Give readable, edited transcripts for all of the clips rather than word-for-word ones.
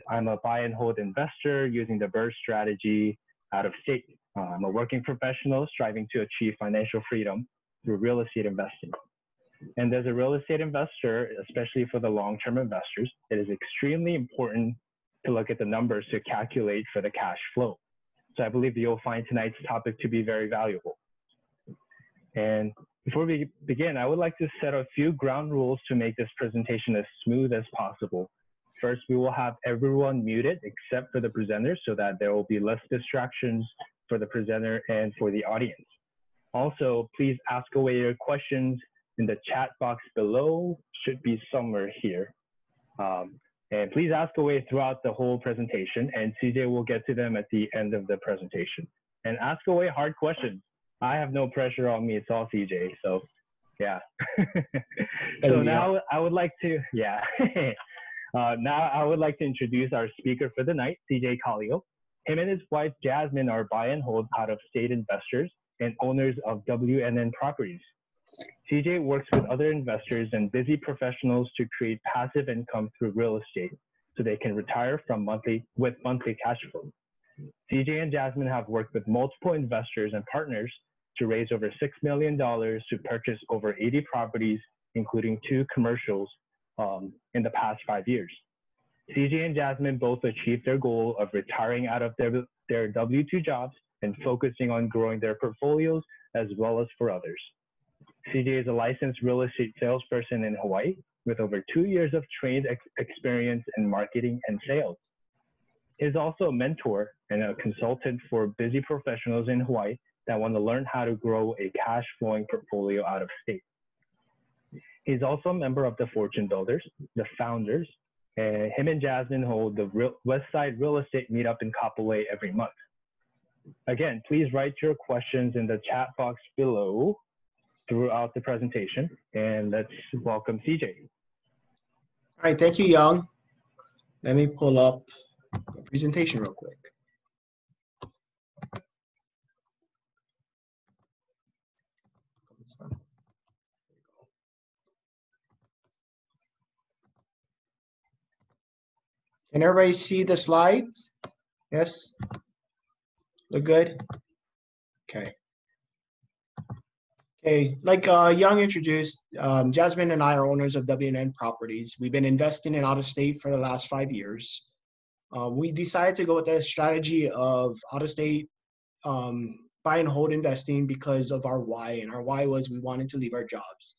I'm a buy and hold investor using the BRRRR strategy out of state. I'm a working professional striving to achieve financial freedom through real estate investing. And as a real estate investor, especially for the long-term investors, it is extremely important to look at the numbers to calculate for the cash flow. So I believe you'll find tonight's topic to be very valuable. And before we begin, I would like to set a few ground rules to make this presentation as smooth as possible. First, we will have everyone muted except for the presenter so that there will be less distractions for the presenter and for the audience. Also, please ask away your questions in the chat box below, should be somewhere here. And please ask away throughout the whole presentation, and CJ will get to them at the end of the presentation. And ask away hard questions. I have no pressure on me, it's all CJ, so yeah. So now I would like to, now I would like to introduce our speaker for the night, CJ Calio. Him and his wife, Jasmine, are buy and hold out-of-state investors and owners of WNN Properties. CJ works with other investors and busy professionals to create passive income through real estate so they can retire from monthly cash flow. CJ and Jasmine have worked with multiple investors and partners to raise over $6 million to purchase over 80 properties, including 2 commercials in the past 5 years. CJ and Jasmine both achieved their goal of retiring out of their W-2 jobs and focusing on growing their portfolios as well as for others. CJ is a licensed real estate salesperson in Hawaii with over 2 years of trained experience in marketing and sales. He is also a mentor and a consultant for busy professionals in Hawaii that want to learn how to grow a cash flowing portfolio out of state. He's also a member of the Fortune Builders, the founders, and him and Jasmine hold the Westside Real Estate Meetup in Kapolei every month. Again, please write your questions in the chat box below throughout the presentation, and let's welcome CJ. All right, thank you, Young. Let me pull up the presentation real quick. Can everybody see the slides? Yes? Look good? Okay. Okay, like Young introduced, Jasmine and I are owners of WNN Properties. We've been investing in out-of-state for the last 5 years. We decided to go with the strategy of out-of-state buy and hold investing because of our why, and our why was we wanted to leave our jobs.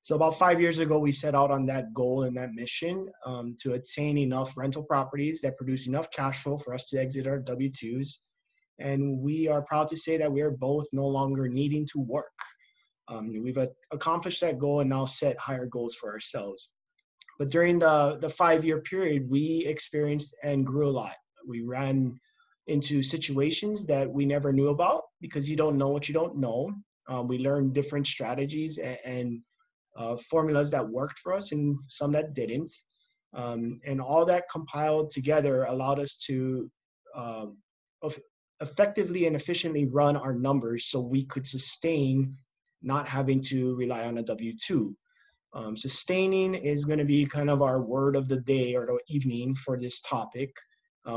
So about 5 years ago, we set out on that goal and that mission to attain enough rental properties that produce enough cash flow for us to exit our W-2s. And we are proud to say that we are both no longer needing to work. We've accomplished that goal and now set higher goals for ourselves. But during the 5-year period, we experienced and grew a lot. We ran into situations that we never knew about because you don't know what you don't know. We learned different strategies and formulas that worked for us and some that didn't. And all that compiled together allowed us to effectively and efficiently run our numbers so we could sustain not having to rely on a W-2. Sustaining is going to be kind of our word of the day or the evening for this topic.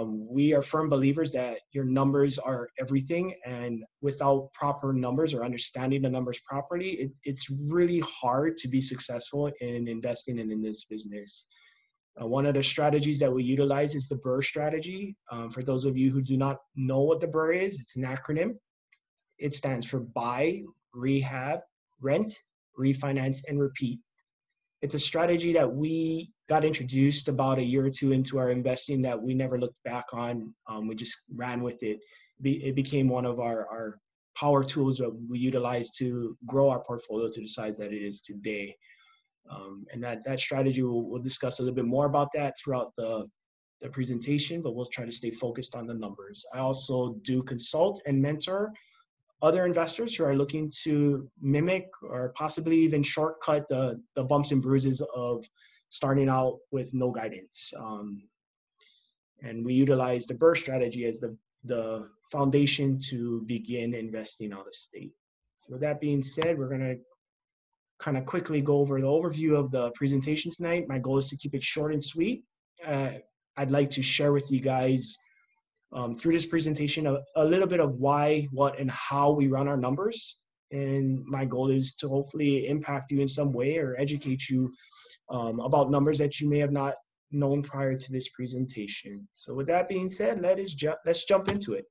We are firm believers that your numbers are everything, and without proper numbers or understanding the numbers properly, it's really hard to be successful in investing and in this business. One of the strategies that we utilize is the BRRRR strategy. For those of you who do not know what the BRRRR is, it's an acronym. It stands for buy, rehab, rent, refinance, and repeat. It's a strategy that we got introduced about a year or two into our investing that we never looked back on. We just ran with it. It became one of our power tools that we utilize to grow our portfolio to the size that it is today. And that strategy, we'll discuss a little bit more about that throughout the presentation, but we'll try to stay focused on the numbers. I also do consult and mentor other investors who are looking to mimic or possibly even shortcut the bumps and bruises of starting out with no guidance. And we utilize the BRRRR strategy as the foundation to begin investing out of state. So with that being said, we're going to kind of quickly go over the overview of the presentation tonight. My goal is to keep it short and sweet. I'd like to share with you guys through this presentation a little bit of why, what, and how we run our numbers. And my goal is to hopefully impact you in some way or educate you about numbers that you may have not known prior to this presentation. So with that being said, let's jump into it.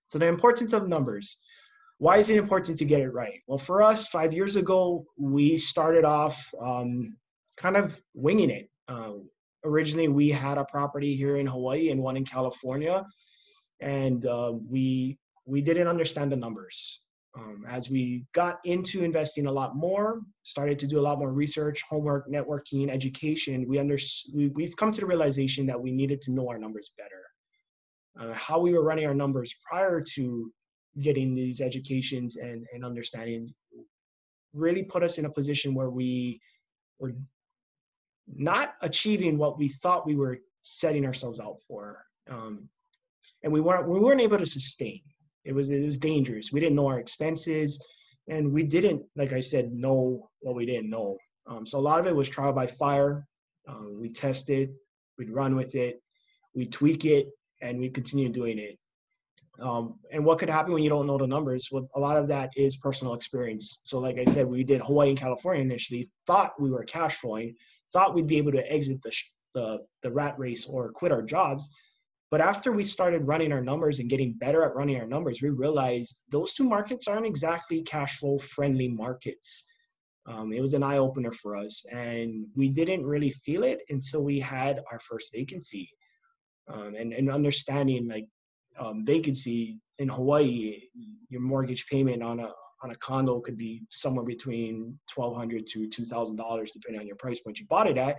So the importance of numbers. Why is it important to get it right? Well, for us, 5 years ago, we started off kind of winging it. Originally, we had a property here in Hawaii and one in California, and we didn't understand the numbers. As we got into investing a lot more, started to do a lot more research, homework, networking, education, we've come to the realization that we needed to know our numbers better. How we were running our numbers prior to getting these educations and understanding really put us in a position where we were not achieving what we thought we were setting ourselves out for. And we weren't able to sustain. It was dangerous. We didn't know our expenses, and we didn't, like I said, know what we didn't know. So a lot of it was trial by fire. We test it, we'd run with it, we tweak it, and we continue doing it. And what could happen when you don't know the numbers? Well, a lot of that is personal experience. So like I said, we did Hawaii and California initially, thought we were cash flowing, thought we'd be able to exit the rat race or quit our jobs. But after we started running our numbers and getting better at running our numbers, we realized those two markets aren't exactly cash flow friendly markets. It was an eye opener for us, and we didn't really feel it until we had our first vacancy. And understanding like vacancy in Hawaii, your mortgage payment on a condo could be somewhere between $1,200 to $2,000 depending on your price point you bought it at.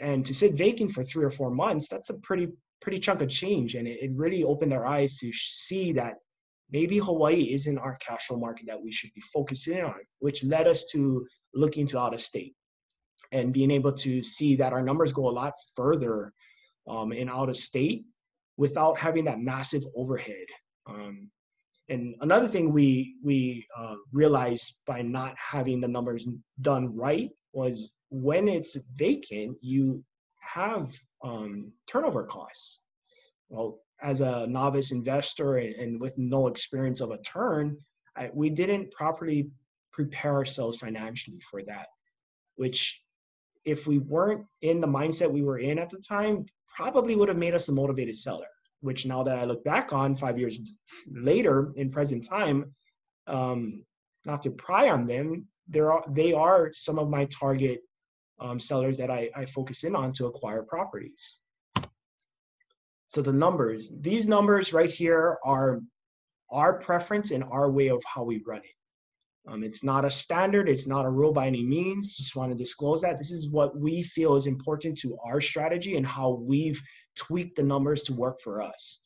And to sit vacant for 3 or 4 months, that's a pretty chunk of change. And it really opened our eyes to see that maybe Hawaii isn't our cash flow market that we should be focusing on, which led us to looking to out of state and being able to see that our numbers go a lot further in out of state without having that massive overhead. And another thing we realized by not having the numbers done right was when it's vacant, you have turnover costs. Well, as a novice investor and with no experience of a turn, we didn't properly prepare ourselves financially for that, which if we weren't in the mindset we were in at the time, probably would have made us a motivated seller, which now that I look back on 5 years later in present time, not to pry on them, they are some of my target sellers that I focus in on to acquire properties. So the numbers, these numbers right here are our preference and our way of how we run it. It's not a standard, it's not a rule by any means. Just want to disclose that. This is what we feel is important to our strategy and how we've tweaked the numbers to work for us.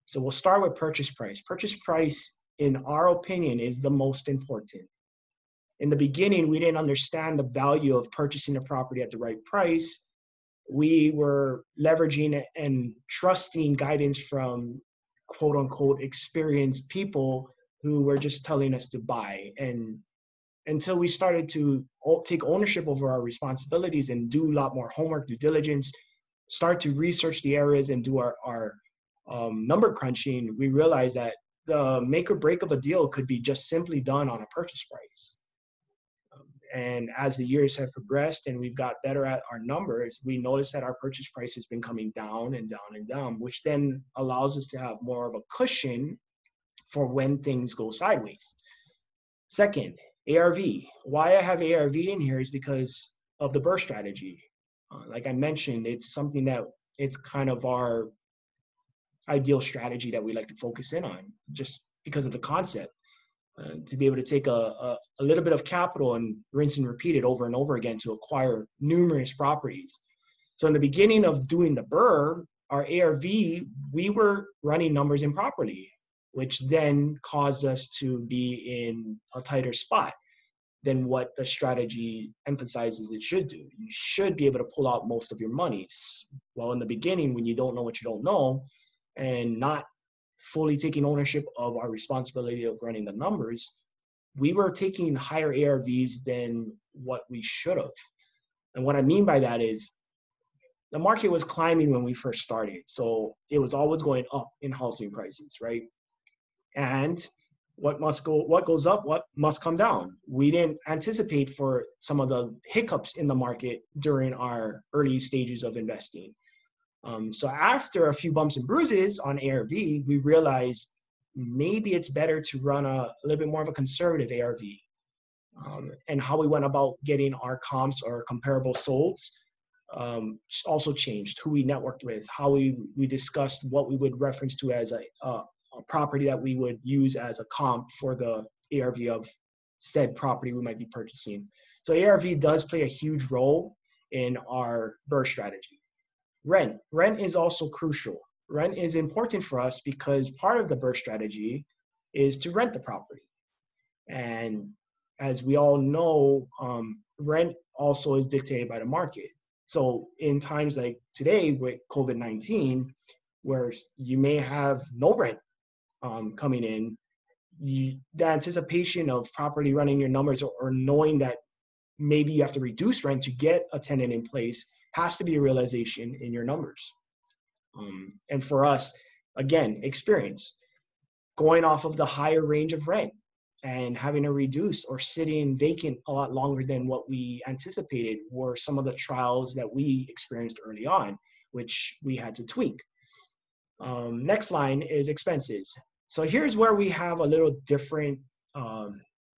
So we'll start with purchase price. Purchase price, in our opinion, is the most important. In the beginning, we didn't understand the value of purchasing a property at the right price. We were leveraging and trusting guidance from quote unquote experienced people who were just telling us to buy. And until we started to take ownership over our responsibilities and do a lot more homework, due diligence, start to research the areas and do our number crunching, we realized that the make or break of a deal could be just simply done on a purchase price. And as the years have progressed and we've got better at our numbers, we noticed that our purchase price has been coming down and down and down, which then allows us to have more of a cushion for when things go sideways. Second, ARV. Why I have ARV in here is because of the BRRRR strategy. Like I mentioned, it's something that it's kind of our ideal strategy that we like to focus in on just because of the concept. To be able to take a little bit of capital and rinse and repeat it over and over again to acquire numerous properties. So in the beginning of doing the BRRRR, our ARV, we were running numbers improperly, which then caused us to be in a tighter spot than what the strategy emphasizes it should do. You should be able to pull out most of your monies. Well, in the beginning, when you don't know what you don't know and not fully taking ownership of our responsibility of running the numbers, we were taking higher ARVs than what we should have. And what I mean by that is the market was climbing when we first started. So it was always going up in housing prices, right? And what goes up, what must come down. We didn't anticipate for some of the hiccups in the market during our early stages of investing. So after a few bumps and bruises on ARV, we realized maybe it's better to run a little bit more of a conservative ARV. And how we went about getting our comps or comparable solds also changed. Who we networked with, how we discussed what we would reference to as a property that we would use as a comp for the ARV of said property we might be purchasing. So ARV does play a huge role in our BRRRR strategy. Rent is also crucial. Rent is important for us because part of the BRRRR strategy is to rent the property. And as we all know, rent also is dictated by the market. So in times like today with COVID-19, where you may have no rent coming in, the anticipation of properly running your numbers or knowing that maybe you have to reduce rent to get a tenant in place has to be a realization in your numbers. And for us, again, experience, going off of the higher range of rent and having to reduce or sitting vacant a lot longer than what we anticipated were some of the trials that we experienced early on, which we had to tweak. Next line is expenses. So here's where we have a little different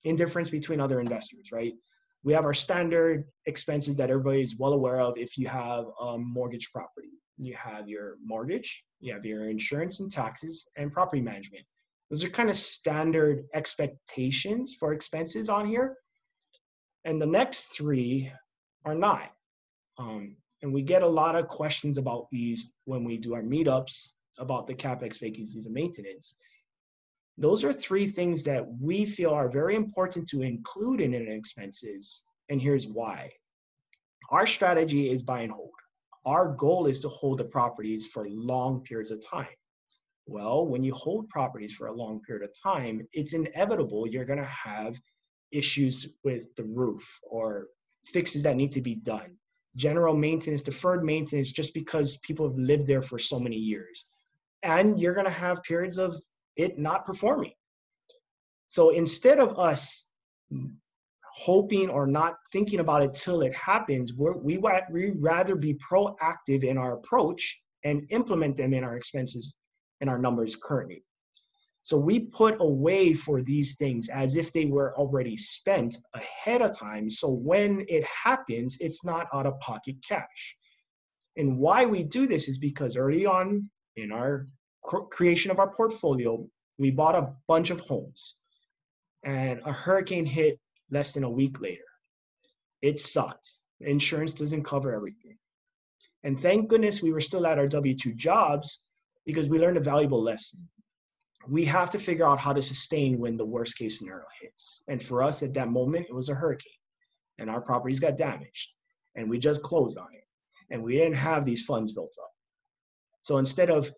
indifference between other investors, right? We have our standard expenses that everybody's well aware of. If you have a mortgage property, you have your mortgage, you have your insurance and taxes and property management. Those are kind of standard expectations for expenses on here. And the next three are not. And we get a lot of questions about these when we do our meetups about the CapEx, vacancies, and maintenance. Those are three things that we feel are very important to include in expenses. And here's why. Our strategy is buy and hold. Our goal is to hold the properties for long periods of time. Well, when you hold properties for a long period of time, it's inevitable you're going to have issues with the roof or fixes that need to be done. General maintenance, deferred maintenance, just because people have lived there for so many years. And you're going to have periods of it not performing. So instead of us hoping or not thinking about it till it happens, we rather be proactive in our approach and implement them in our expenses and our numbers currently. So we put away for these things as if they were already spent ahead of time. So when it happens, it's not out of pocket cash. And why we do this is because early on in our creation of our portfolio, we bought a bunch of homes and a hurricane hit less than a week later. It sucked. Insurance doesn't cover everything. And thank goodness we were still at our W-2 jobs because we learned a valuable lesson. We have to figure out how to sustain when the worst case scenario hits. And for us at that moment, it was a hurricane and our properties got damaged and we just closed on it and we didn't have these funds built up. So instead of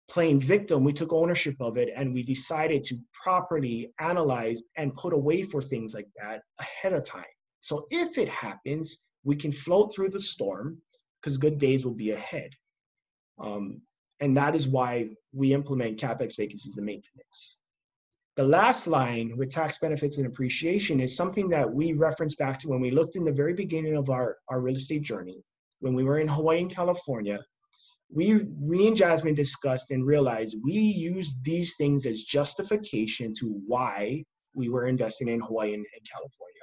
playing victim, we took ownership of it and we decided to properly analyze and put away for things like that ahead of time. So if it happens, we can float through the storm because good days will be ahead. And that is why we implement CapEx, vacancies, and maintenance. The last line with tax benefits and appreciation is something that we reference back to when we looked in the very beginning of our real estate journey. When we were in Hawaii and California, we and Jasmine discussed and realized we used these things as justification to why we were investing in Hawaii and California.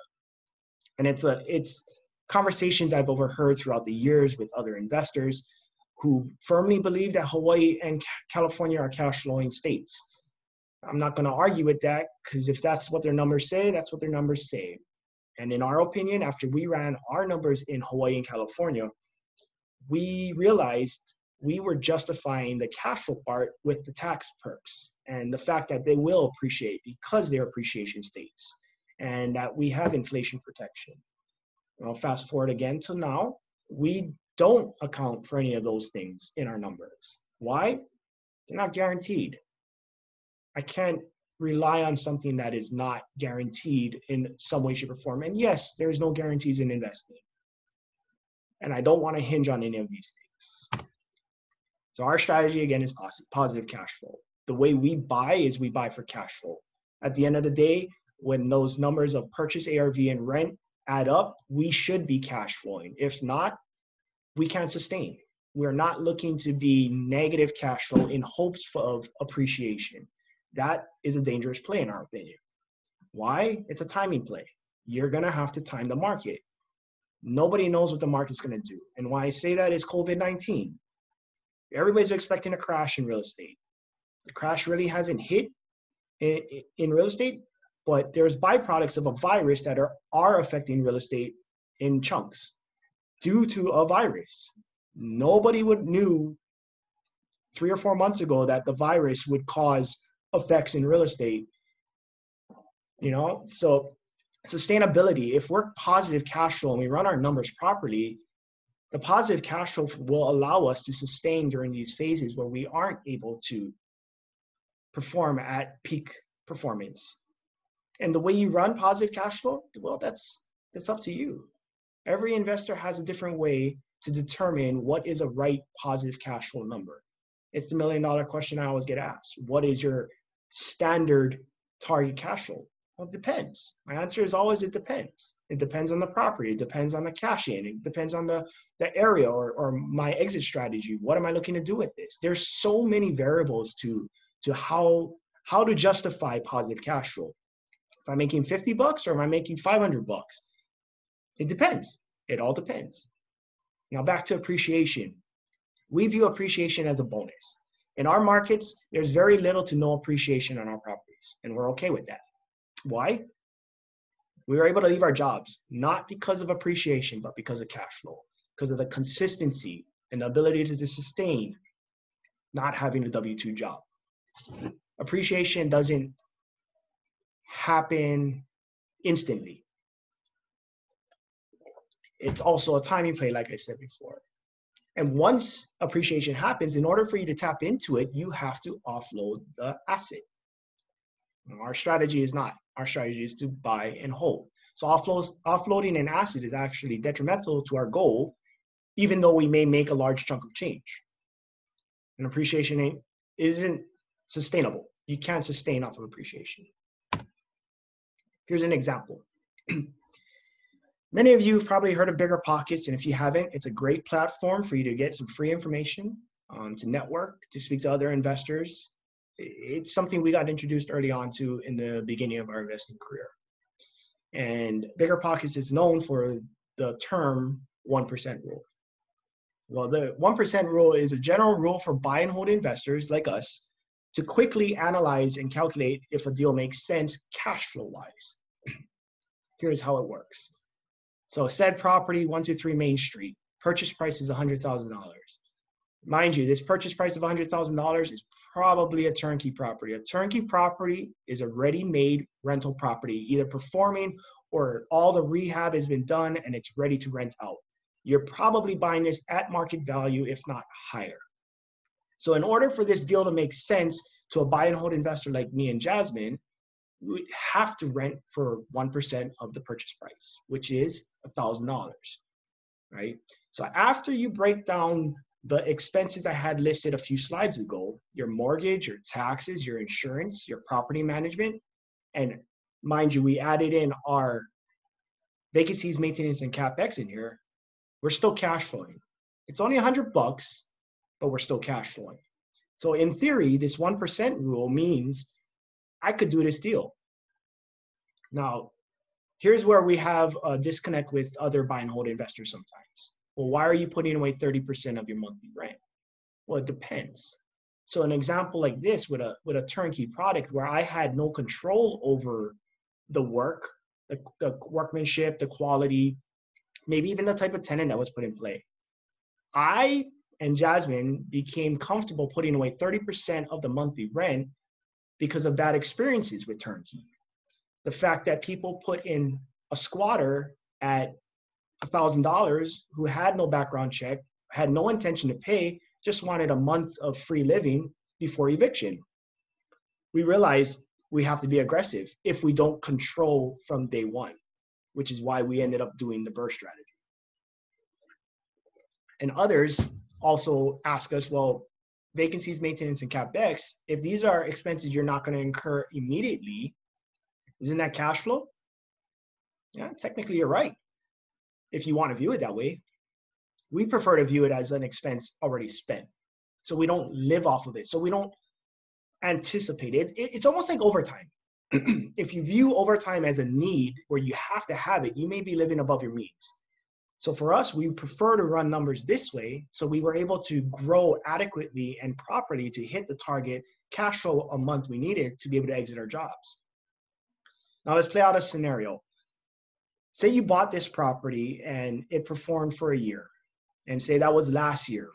And it's conversations I've overheard throughout the years with other investors who firmly believe that Hawaii and California are cash flowing states. I'm not going to argue with that because if that's what their numbers say, that's what their numbers say. And in our opinion, after we ran our numbers in Hawaii and California, we realized we were justifying the cash flow part with the tax perks and the fact that they will appreciate because they're appreciation states and that we have inflation protection. I'll fast forward again to now. We don't account for any of those things in our numbers. Why? They're not guaranteed. I can't rely on something that is not guaranteed in some way, shape, or form. And yes, there's no guarantees in investing. And I don't want to hinge on any of these things. this. So our strategy, again, is positive cash flow. The way we buy is we buy for cash flow. At the end of the day, when those numbers of purchase, ARV, and rent add up, we should be cash flowing. If not, we can't sustain. We're not looking to be negative cash flow in hopes of appreciation. That is a dangerous play in our opinion. Why? It's a timing play. You're going to have to time the market. Nobody knows what the market's going to do. And why I say that is COVID-19. Everybody's expecting a crash in real estate. The crash really hasn't hit in real estate, but there's byproducts of a virus that are affecting real estate in chunks due to a virus. Nobody knew 3 or 4 months ago that the virus would cause effects in real estate. So sustainability, if we're positive cash flow and we run our numbers properly, the positive cash flow will allow us to sustain during these phases where we aren't able to perform at peak performance. And the way you run positive cash flow, well, that's up to you. Every investor has a different way to determine what is a right positive cash flow number. It's the $1 million question I always get asked. What is your standard target cash flow? Well, it depends. My answer is always it depends. It depends on the property. It depends on the cash in. It depends on the area or my exit strategy. What am I looking to do with this? There's so many variables to how to justify positive cash flow. If I'm making $50 or am I making $500? It depends. It all depends. Now back to appreciation. We view appreciation as a bonus. In our markets, there's very little to no appreciation on our properties, and we're okay with that. Why? We were able to leave our jobs, not because of appreciation, but because of cash flow, because of the consistency and the ability to sustain not having a W-2 job. Appreciation doesn't happen instantly. It's also a timing play, like I said before. And once appreciation happens, in order for you to tap into it, you have to offload the asset. Our strategy is not. Our strategy is to buy and hold. So offloading an asset is actually detrimental to our goal, even though we may make a large chunk of change. And appreciation isn't sustainable. You can't sustain off of appreciation. Here's an example. Many of you have probably heard of Bigger Pockets, and if you haven't, it's a great platform for you to get some free information, to network, to speak to other investors. It's something we got introduced early on to in the beginning of our investing career. And Bigger Pockets is known for the term 1% rule. Well, the 1% rule is a general rule for buy and hold investors like us to quickly analyze and calculate if a deal makes sense cash flow wise. Here's how it works. So said property, 123 Main Street, purchase price is $100,000. Mind you, this purchase price of $100,000 is probably a turnkey property. A turnkey property is a ready-made rental property, either performing or all the rehab has been done and it's ready to rent out. You're probably buying this at market value, if not higher. So in order for this deal to make sense to a buy and hold investor like me and Jasmine, we have to rent for 1% of the purchase price, which is $1,000, right? So after you break down the expenses I had listed a few slides ago, your mortgage, your taxes, your insurance, your property management, and mind you, we added in our vacancies, maintenance, and CapEx in here, we're still cash flowing. It's only $100, but we're still cash flowing. So in theory, this 1% rule means I could do this deal. Now, here's where we have a disconnect with other buy and hold investors sometimes. Well, why are you putting away 30% of your monthly rent? Well, it depends. So an example like this with a turnkey product where I had no control over the work, the workmanship, the quality, maybe even the type of tenant that was put in play. I and Jasmine became comfortable putting away 30% of the monthly rent because of bad experiences with turnkey. The fact that people put in a squatter at $1,000 who had no background check, had no intention to pay, just wanted a month of free living before eviction. We realized we have to be aggressive if we don't control from day one, which is why we ended up doing the burst strategy. And others also ask us, well, vacancies, maintenance, and CapEx, if these are expenses you're not going to incur immediately, isn't that cash flow? Yeah, technically you're right. If you want to view it that way, we prefer to view it as an expense already spent. So we don't live off of it. So we don't anticipate it. It's almost like overtime. If you view overtime as a need where you have to have it, you may be living above your means. So for us, we prefer to run numbers this way. So we were able to grow adequately and properly to hit the target cash flow a month we needed to be able to exit our jobs. Now let's play out a scenario. Say you bought this property and it performed for a year, and say that was last year,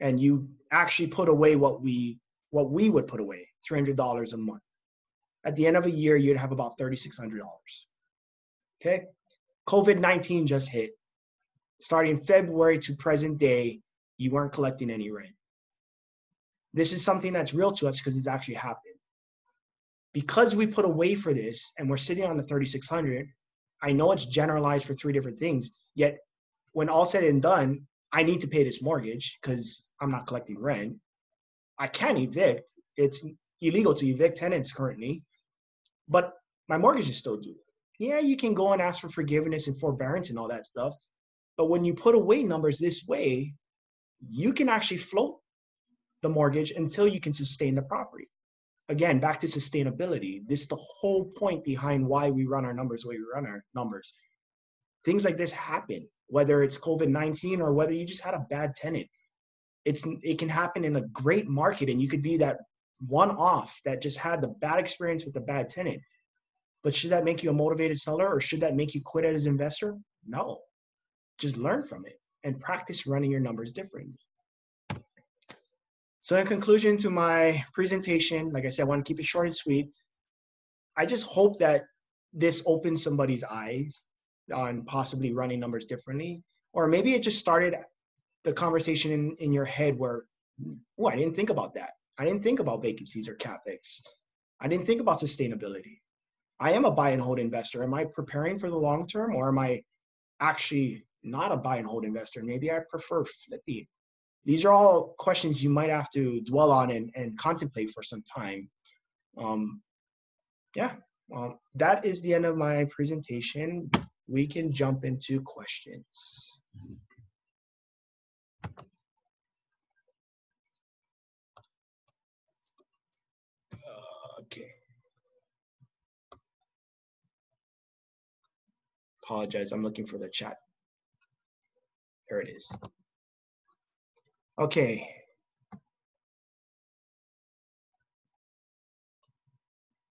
and you actually put away what we would put away, $300 a month. At the end of a year, you'd have about $3,600. Okay? COVID-19 just hit. Starting February to present day, you weren't collecting any rent. This is something that's real to us because it's actually happened. Because we put away for this and we're sitting on the $3,600, I know it's generalized for 3 different things, yet when all said and done, I need to pay this mortgage because I'm not collecting rent. I can't evict. It's illegal to evict tenants currently, but my mortgage is still due. Yeah, you can go and ask for forgiveness and forbearance and all that stuff. But when you put away numbers this way, you can actually float the mortgage until you can sustain the property. Again, back to sustainability. This is the whole point behind why we run our numbers the way we run our numbers. Things like this happen, whether it's COVID-19 or whether you just had a bad tenant. It can happen in a great market, and you could be that one-off that just had the bad experience with the bad tenant. But should that make you a motivated seller, or should that make you quit as an investor? No. Just learn from it and practice running your numbers differently. So in conclusion to my presentation, like I said, I want to keep it short and sweet. I just hope that this opens somebody's eyes on possibly running numbers differently. Or maybe it just started the conversation in your head where, oh, I didn't think about that. I didn't think about vacancies or CapEx. I didn't think about sustainability. I am a buy and hold investor. Am I preparing for the long term, or am I actually not a buy and hold investor? Maybe I prefer flipping. These are all questions you might have to dwell on and contemplate for some time. That is the end of my presentation. We can jump into questions. Okay. Apologize, I'm looking for the chat. There it is. Okay.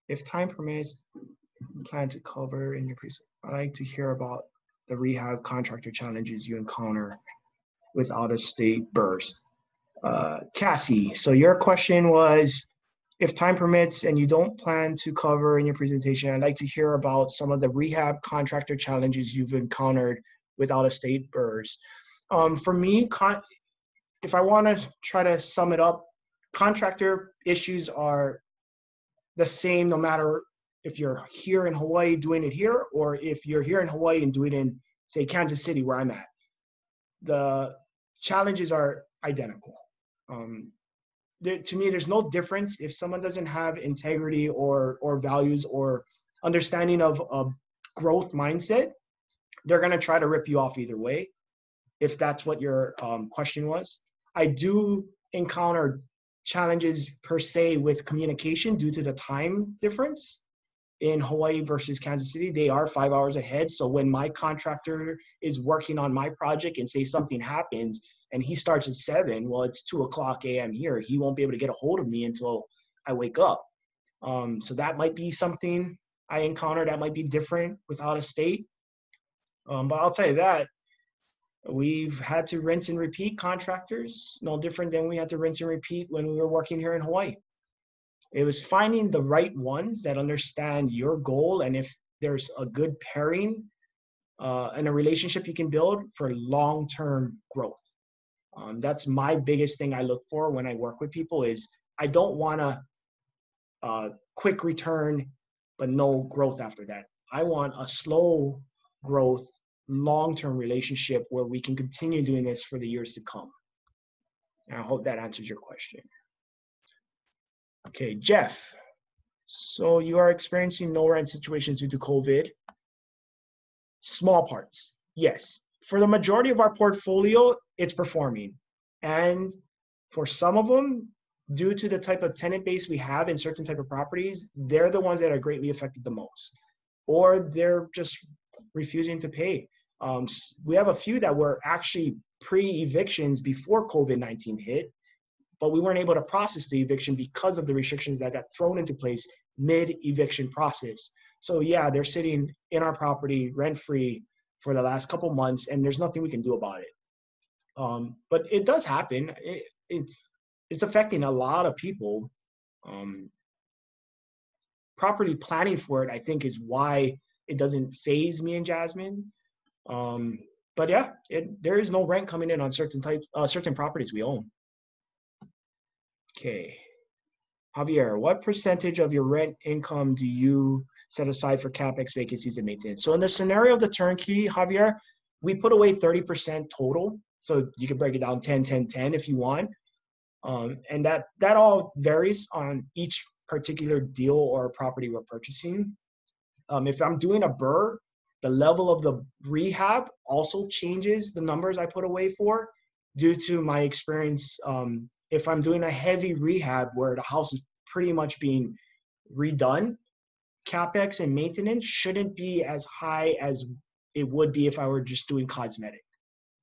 If time permits, plan to cover in your presentation. I'd like to hear about the rehab contractor challenges you encounter with out-of-state burrs. Cassie, so your question was, if time permits and you don't plan to cover in your presentation, I'd like to hear about some of the rehab contractor challenges you've encountered with out-of-state burrs. For me, if I want to try to sum it up, contractor issues are the same no matter if you're here in Hawaii doing it here, or if you're here in Hawaii and doing it in, say, Kansas City, where I'm at. The challenges are identical. To me, there's no difference. If someone doesn't have integrity or values or understanding of a growth mindset, they're going to try to rip you off either way, if that's what your question was. I do encounter challenges per se with communication due to the time difference. In Hawaii versus Kansas City, they are 5 hours ahead. So when my contractor is working on my project and say something happens and he starts at 7, well, it's 2:00 a.m. here. He won't be able to get a hold of me until I wake up. So that might be something I encounter that might be different with out of state. But I'll tell you that we've had to rinse and repeat contractors, no different than we had to rinse and repeat when we were working here in Hawaii. It was finding the right ones that understand your goal, and if there's a good pairing and a relationship you can build for long-term growth. That's my biggest thing I look for when I work with people is I don't want a quick return, but no growth after that. I want a slow growth, long-term relationship where we can continue doing this for the years to come. I hope that answers your question. Okay, Jeff. So you are experiencing no rent situations due to COVID. Small parts, yes. For the majority of our portfolio, it's performing. And for some of them, due to the type of tenant base we have in certain type of properties, they're the ones that are greatly affected the most. Or they're just refusing to pay. We have a few that were actually pre-evictions before COVID-19 hit, but we weren't able to process the eviction because of the restrictions that got thrown into place mid-eviction process. So yeah, they're sitting in our property rent-free for the last couple months, and there's nothing we can do about it. But it does happen. It's affecting a lot of people. Properly planning for it, I think, is why it doesn't faze me and Jasmine. But yeah, there is no rent coming in on certain properties we own. Okay. Javier, what percentage of your rent income do you set aside for CapEx, vacancies, and maintenance? So in the scenario of the turnkey, Javier, we put away 30% total. So you can break it down 10, 10, 10 if you want. And that all varies on each particular deal or property we're purchasing. If I'm doing a BRRRR, the level of the rehab also changes the numbers I put away for due to my experience. If I'm doing a heavy rehab where the house is pretty much being redone, CapEx and maintenance shouldn't be as high as it would be if I were just doing cosmetic.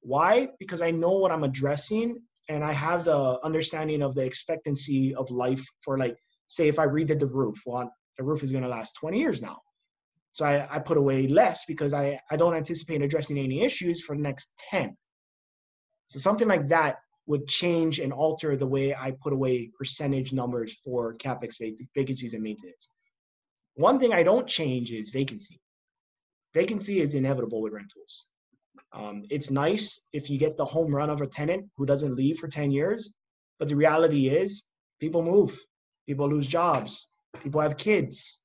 Why? Because I know what I'm addressing and I have the understanding of the expectancy of life for, like, say if I redid the roof, well, the roof is going to last 20 years now. So I put away less because I don't anticipate addressing any issues for the next 10. So something like that would change and alter the way I put away percentage numbers for CapEx, vacancies, and maintenance. One thing I don't change is vacancy. Vacancy is inevitable with rentals. It's nice if you get the home run of a tenant who doesn't leave for 10 years, but the reality is people move, people lose jobs, people have kids,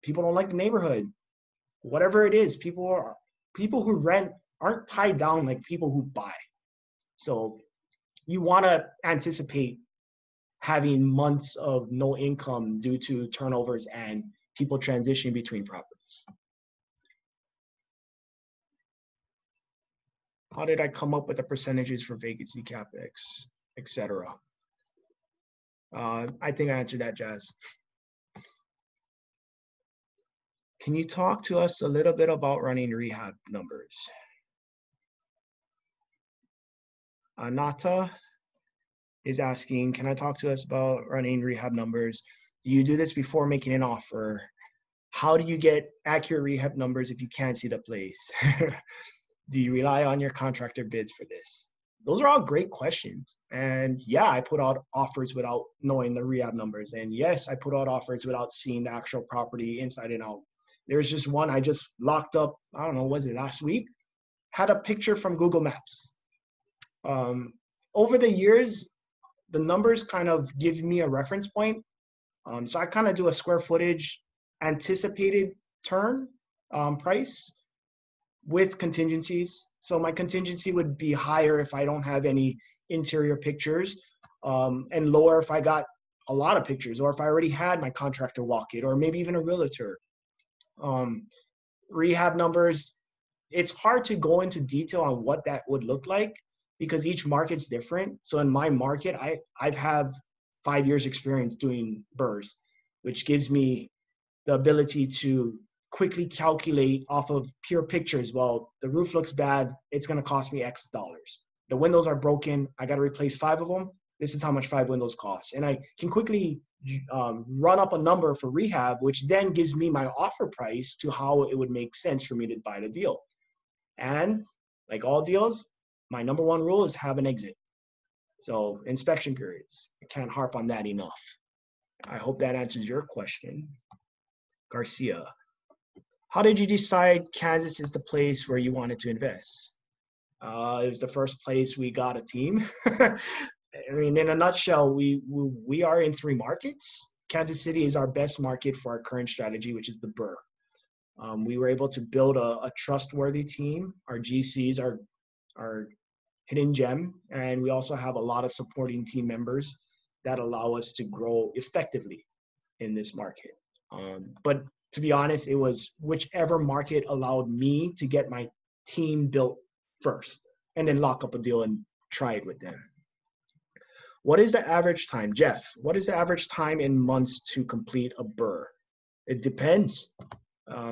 people don't like the neighborhood. Whatever it is, people who rent aren't tied down like people who buy. So you want to anticipate having months of no income due to turnovers and people transitioning between properties. How did I come up with the percentages for vacancy, CapEx, etc.? I think I answered that, Jazz. Can you talk to us a little bit about running rehab numbers? Nata is asking, can I talk to us about running rehab numbers? Do you do this before making an offer? How do you get accurate rehab numbers if you can't see the place? Do you rely on your contractor bids for this? Those are all great questions. And yeah, I put out offers without knowing the rehab numbers. And yes, I put out offers without seeing the actual property inside and out. There's just one I just locked up, I don't know, was it last week? Had a picture from Google Maps. Over the years, the numbers kind of give me a reference point. So I kind of do a square footage anticipated turn price with contingencies. So my contingency would be higher if I don't have any interior pictures, and lower if I got a lot of pictures, or if I already had my contractor walk it, or maybe even a realtor. Rehab numbers, it's hard to go into detail on what that would look like because each market's different. So in my market, I've have 5 years experience doing BRRRRs, which gives me the ability to quickly calculate off of pure pictures. Well, the roof looks bad, it's going to cost me X dollars. The windows are broken, I got to replace 5 of them. This is how much 5 windows cost. And I can quickly run up a number for rehab, which then gives me my offer price to how it would make sense for me to buy the deal. And like all deals, my number one rule is have an exit. So inspection periods, I can't harp on that enough. I hope that answers your question. Garcia, how did you decide Kansas is the place where you wanted to invest? It was the first place we got a team. I mean, in a nutshell, we are in 3 markets. Kansas City is our best market for our current strategy, which is the BRRRR. We were able to build a trustworthy team. Our GCs are hidden gem. And we also have a lot of supporting team members that allow us to grow effectively in this market. But to be honest, it was whichever market allowed me to get my team built first and then lock up a deal and try it with them. What is the average time? Jeff, what is the average time in months to complete a BRRRR? It depends.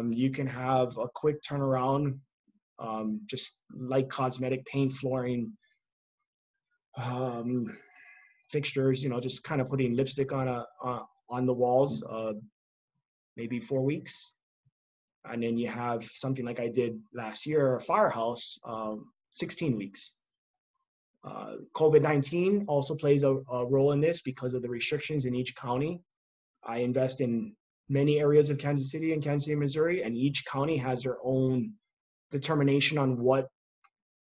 You can have a quick turnaround, just like cosmetic paint, flooring, fixtures, just kind of putting lipstick on the walls, maybe 4 weeks. And then you have something like I did last year, a firehouse, 16 weeks. COVID-19 also plays a role in this because of the restrictions in each county. I invest in many areas of Kansas City and Kansas City, Missouri, and each county has their own determination on what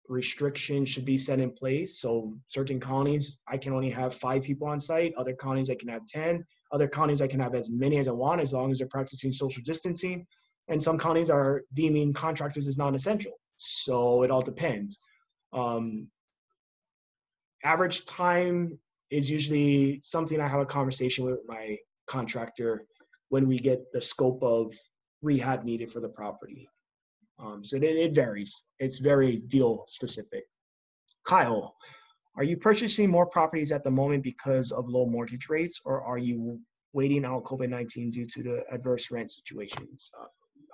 restrictions should be set in place. So certain counties, I can only have 5 people on site. Other counties, I can have 10. Other counties, I can have as many as I want, as long as they're practicing social distancing. And some counties are deeming contractors as non-essential. So it all depends. Average time is usually something I have a conversation with my contractor when we get the scope of rehab needed for the property. So it varies. It's very deal specific. Kyle, are you purchasing more properties at the moment because of low mortgage rates, or are you waiting out COVID-19 due to the adverse rent situations?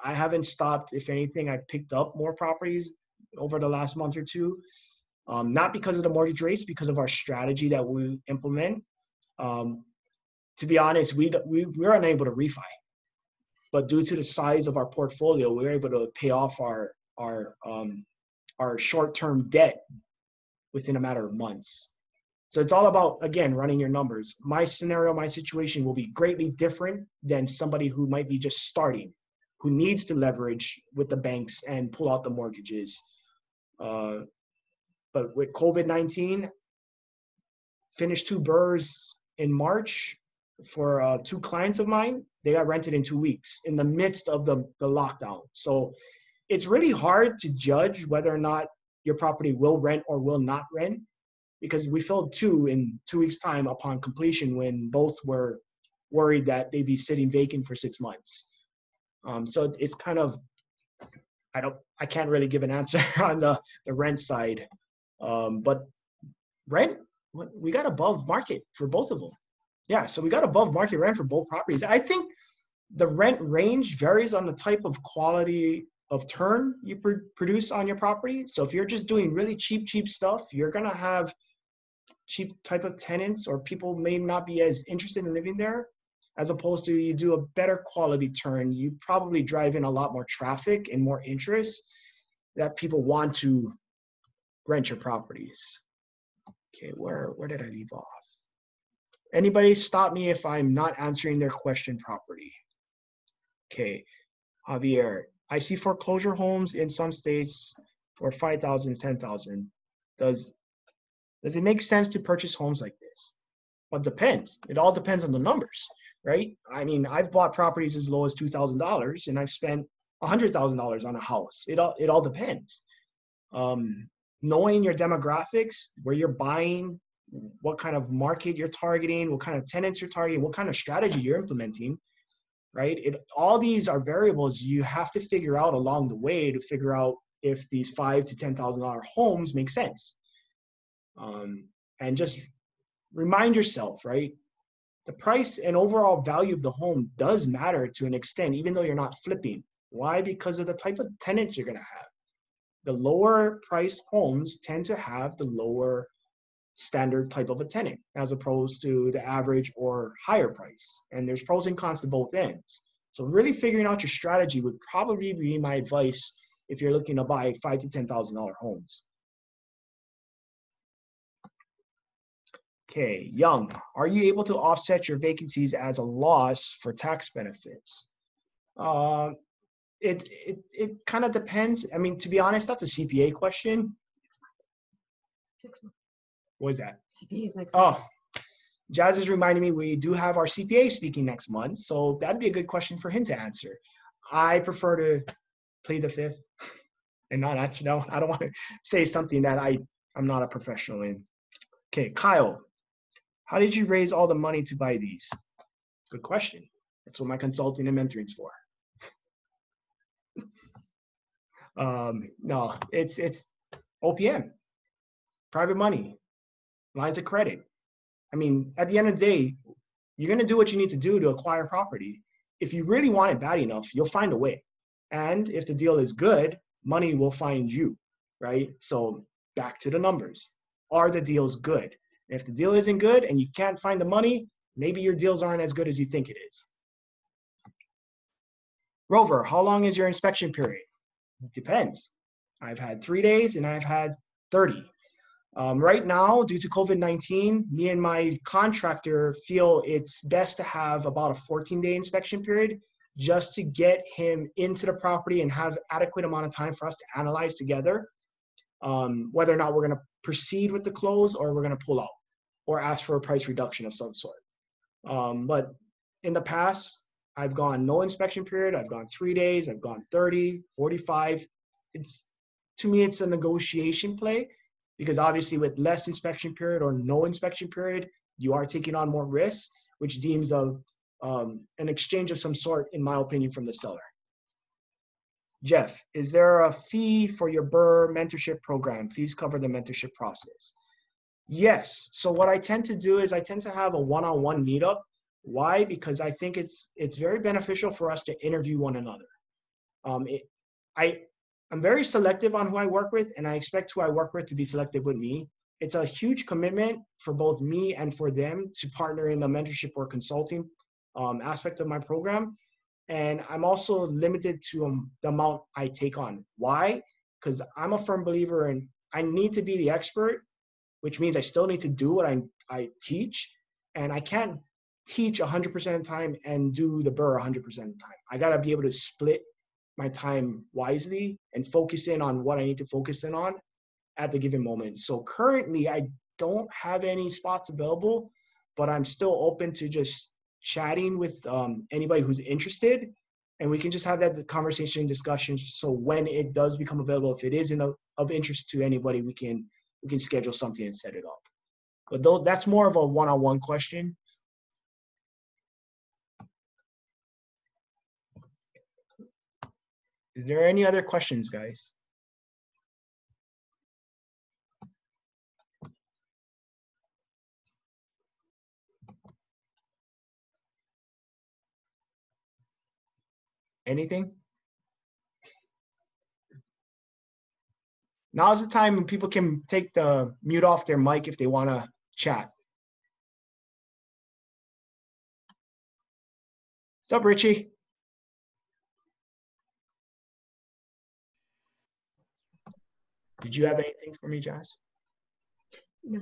I haven't stopped. If anything, I've picked up more properties over the last month or two. Not because of the mortgage rates, because of our strategy that we implement. To be honest, we're unable to refi, but due to the size of our portfolio, we're able to pay off our short-term debt within a matter of months. So it's all about, again, running your numbers. My scenario, my situation will be greatly different than somebody who might be just starting, who needs to leverage with the banks and pull out the mortgages. But with COVID-19, finished 2 BRRRRs in March for 2 clients of mine. They got rented in 2 weeks in the midst of the lockdown. So it's really hard to judge whether or not your property will rent or will not rent, because we filled 2 in 2 weeks' time upon completion when both were worried that they'd be sitting vacant for 6 months. So it's kind of, I can't really give an answer on the rent side. But rent, we got above market for both of them. Yeah, so we got above market rent for both properties. I think the rent range varies on the type of quality of turn you produce on your property. So if you're just doing really cheap stuff, you're going to have cheap type of tenants, or people may not be as interested in living there. As opposed to you do a better quality turn, you probably drive in a lot more traffic and more interest that people want to rent your properties. Okay, where did I leave off? Anybody stop me if I'm not answering their question properly. Okay, Javier, I see foreclosure homes in some states for $5,000, $10,000. Does it make sense to purchase homes like this? Well, it depends. It all depends on the numbers, right? I mean, I've bought properties as low as $2,000 and I've spent $100,000 on a house. It all depends. Knowing your demographics, where you're buying, what kind of market you're targeting, what kind of tenants you're targeting, what kind of strategy you're implementing, right? All these are variables you have to figure out along the way to figure out if these $5,000 to $10,000 homes make sense. And just remind yourself, right? The price and overall value of the home does matter to an extent, even though you're not flipping. Why? Because of the type of tenants you're going to have. The lower priced homes tend to have the lower standard type of a tenant as opposed to the average or higher price. And there's pros and cons to both ends. So really figuring out your strategy would probably be my advice if you're looking to buy $5,000 to $10,000 homes. Okay, Young, are you able to offset your vacancies as a loss for tax benefits? It kind of depends. I mean, to be honest, that's a CPA question. What is that? CPA is next month. Oh, Jazz is reminding me we do have our CPA speaking next month, so that'd be a good question for him to answer. I prefer to plead the fifth and not answer. No, I don't want to say something that I'm not a professional in. Okay, Kyle, how did you raise all the money to buy these? Good question. That's what my consulting and mentoring's for. No, it's OPM, private money, lines of credit. I mean, at the end of the day, you're going to do what you need to do to acquire property. If you really want it bad enough, you'll find a way. And if the deal is good, money will find you, right? So back to the numbers. Are the deals good? If the deal isn't good and you can't find the money, maybe your deals aren't as good as you think it is. Rover, how long is your inspection period? It depends. I've had 3 days and I've had 30. Right now, due to COVID-19, me and my contractor feel it's best to have about a 14-day inspection period just to get him into the property and have adequate amount of time for us to analyze together whether or not we're going to proceed with the close or we're going to pull out or ask for a price reduction of some sort. But in the past, I've gone no inspection period. I've gone 3 days. I've gone 30, 45. To me, it's a negotiation play because obviously with less inspection period or no inspection period, you are taking on more risks, which deems of an exchange of some sort, in my opinion, from the seller. Jeff, is there a fee for your BRRRR mentorship program? Please cover the mentorship process. Yes. So what I tend to do is I tend to have a one-on-one meetup. Why? Because I think it's very beneficial for us to interview one another. I'm very selective on who I work with, and I expect who I work with to be selective with me. It's a huge commitment for both me and for them to partner in the mentorship or consulting aspect of my program. And I'm also limited to the amount I take on. Why? Because I'm a firm believer in I need to be the expert, which means I still need to do what I teach. And I can't teach 100% of the time and do the BRRRR 100% of the time. I got to be able to split my time wisely and focus in on what I need to focus in on at the given moment. So currently, I don't have any spots available, but I'm still open to just chatting with anybody who's interested, and we can just have that conversation discussion. So when it does become available, if it is of interest to anybody, we can schedule something and set it up. But though that's more of a one-on-one question. Is there any other questions, guys? Anything? Now's the time when people can take the mute off their mic if they want to chat. What's up, Richie? Did you have anything for me, Jazz? No.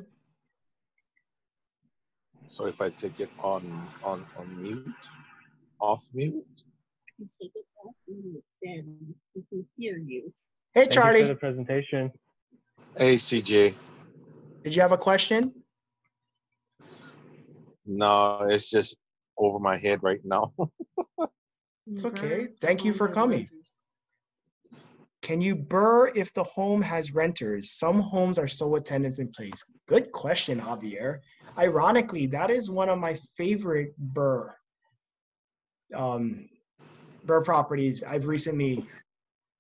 So if I take it on mute, off mute? You take it off mute, then we can hear you. Hey, Charlie. Thank you for the presentation. Hey, CJ. Did you have a question? No, it's just over my head right now. It's okay. Thank you for coming. Can you BRRRR if the home has renters? Some homes are sole tenants in place. Good question, Javier. Ironically, that is one of my favorite BRRRR properties I've recently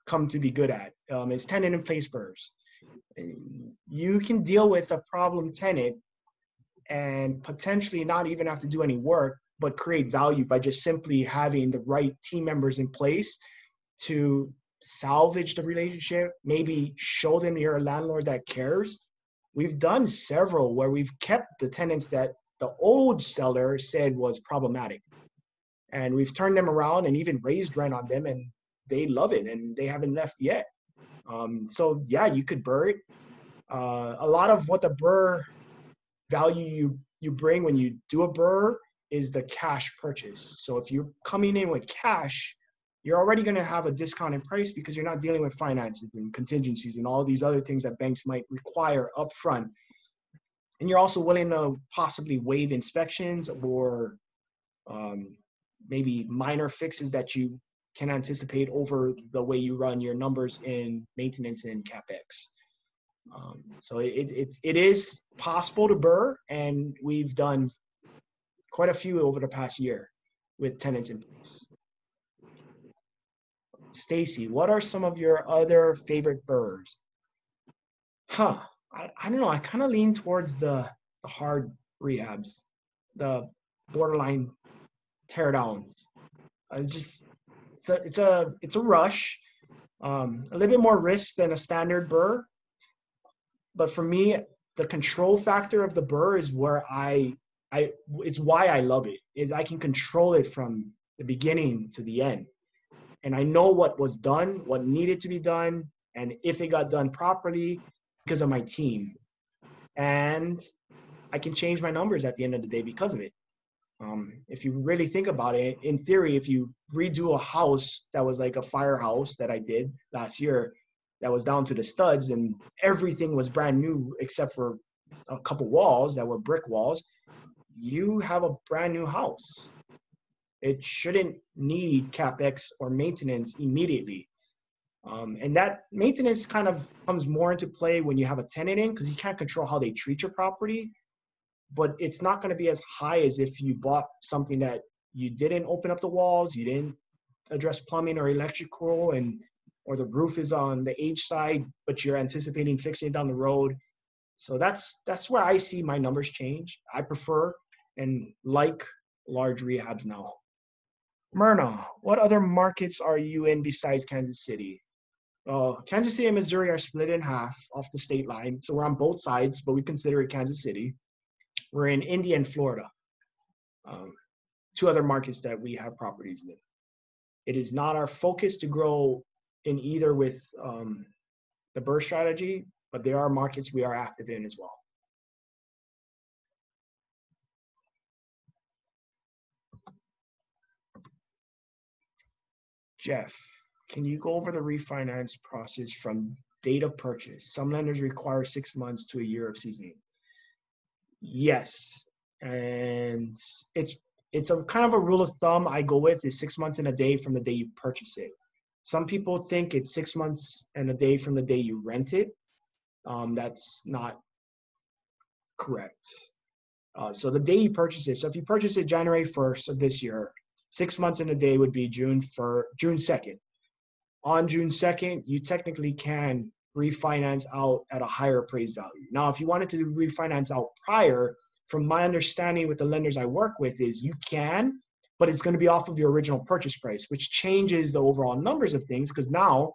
come to be good at. Is tenant in place BRRRRs. You can deal with a problem tenant and potentially not even have to do any work, but create value by just simply having the right team members in place to salvage the relationship, maybe show them you're a landlord that cares. We've done several where we've kept the tenants that the old seller said was problematic. And we've turned them around and even raised rent on them, and they love it and they haven't left yet. So yeah, you could BRRRR it. A lot of what the BRRRR value you bring when you do a BRRRR is the cash purchase. So if you're coming in with cash, you're already going to have a discounted price because you're not dealing with finances and contingencies and all these other things that banks might require upfront. And you're also willing to possibly waive inspections or maybe minor fixes that you can anticipate over the way you run your numbers in maintenance and CapEx. So it is possible to BRRRR, and we've done quite a few over the past year with tenants in place. Stacy, what are some of your other favorite BRRRRs? I don't know. I kind of lean towards the hard rehabs, the borderline tear downs. It's a rush, a little bit more risk than a standard BRRRR. But for me, the control factor of the BRRRR is where it's why I love it, is I can control it from the beginning to the end. And I know what was done, what needed to be done, and if it got done properly because of my team. And I can change my numbers at the end of the day because of it. If you really think about it, in theory, if you redo a house that was like a firehouse that I did last year, that was down to the studs and everything was brand new except for a couple walls that were brick walls, you have a brand new house. It shouldn't need CapEx or maintenance immediately. And that maintenance kind of comes more into play when you have a tenant in, because you can't control how they treat your property. But it's not going to be as high as if you bought something that you didn't open up the walls, you didn't address plumbing or electrical, or the roof is on the age side, but you're anticipating fixing it down the road. So that's where I see my numbers change. I prefer and like large rehabs now. Myrna, what other markets are you in besides Kansas City? Kansas City and Missouri are split in half off the state line. So we're on both sides, but we consider it Kansas City. We're in India and Florida. Two other markets that we have properties in. It is not our focus to grow in either with the BRRRR strategy, but there are markets we are active in as well. Jeff, can you go over the refinance process from date of purchase? Some lenders require 6 months to a year of seasoning. Yes, and it's a kind of a rule of thumb I go with is 6 months and a day from the day you purchase it. Some people think it's 6 months and a day from the day you rent it. That's not correct. So the day you purchase it. So if you purchase it January 1st of this year, 6 months and a day would be June 2nd. On June 2nd, you technically can refinance out at a higher appraised value. Now, if you wanted to refinance out prior, from my understanding with the lenders I work with is you can, but it's going to be off of your original purchase price, which changes the overall numbers of things because now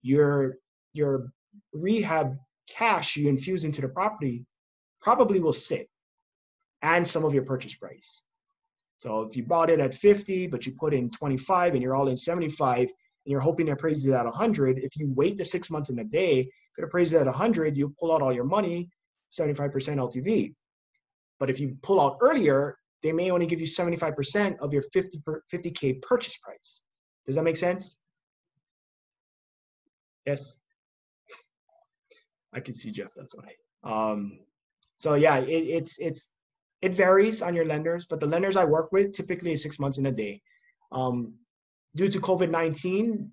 your rehab cash you infuse into the property probably will sit and some of your purchase price. So if you bought it at 50, but you put in 25 and you're all in 75, and you're hoping to appraise it at 100, if you wait the 6 months in a day, if it appraises at 100, you pull out all your money, 75% LTV. But if you pull out earlier, they may only give you 75% of your 50K purchase price. Does that make sense? Yes? I can see Jeff, that's why. So yeah, it varies on your lenders, but the lenders I work with typically is 6 months in a day. Due to COVID-19,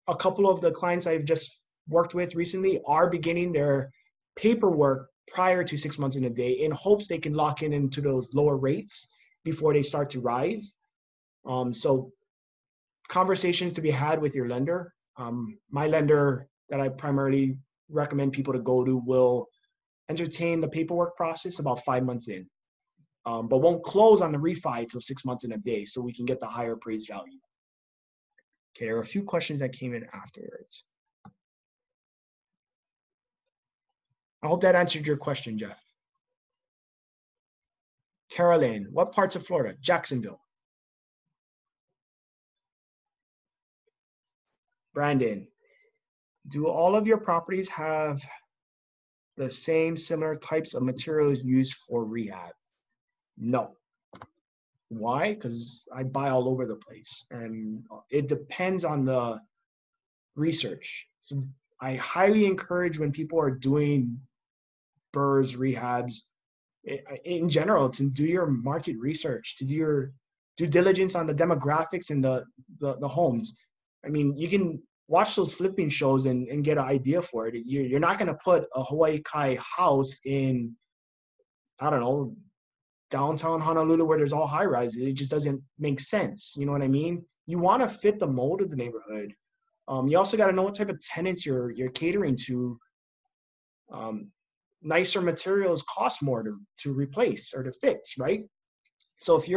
a couple of the clients I've just worked with recently are beginning their paperwork prior to 6 months in a day in hopes they can lock in into those lower rates before they start to rise. So conversations to be had with your lender. My lender that I primarily recommend people to go to will entertain the paperwork process about 5 months in, but won't close on the refi till 6 months in a day so we can get the higher appraised value. Okay, there are a few questions that came in afterwards. I hope that answered your question, Jeff. Carolyn, what parts of Florida? Jacksonville. Brandon, do all of your properties have the same similar types of materials used for rehab? No. Why? Because I buy all over the place and it depends on the research. So I highly encourage when people are doing BRRRRs, rehabs, in general, to do your market research, to do your due diligence on the demographics and the homes. I mean, you can watch those flipping shows and get an idea for it. You're not going to put a Hawaii Kai house in, I don't know, downtown Honolulu where there's all high rises. It just doesn't make sense. You know what I mean? You want to fit the mold of the neighborhood. You also got to know what type of tenants you're catering to. Nicer materials cost more to replace or to fix, right? So if